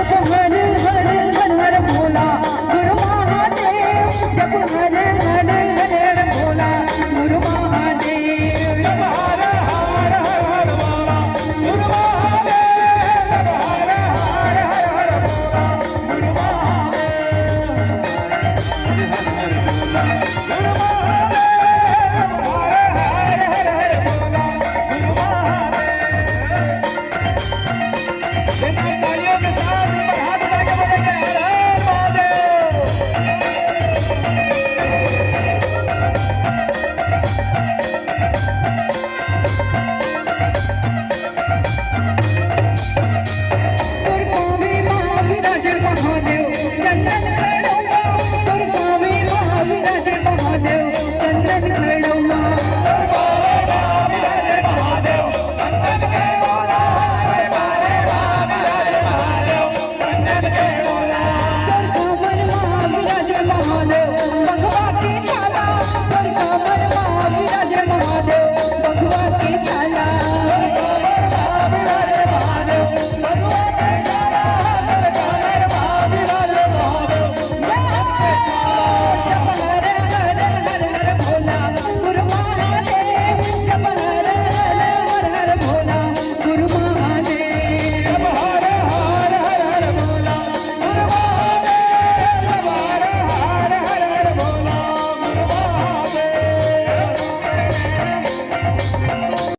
जप हर हर हर हर भोला गुरु महादेव जप हर हर हर हर भोला गुरु महादेव जप हर हर हर हर भोला गुरु महादेव जप हर हर हर हर भोला गुरु महादेव गुरु महादेव जप हर हर हर हर भोला गुरु महादेव। तालियों के साथ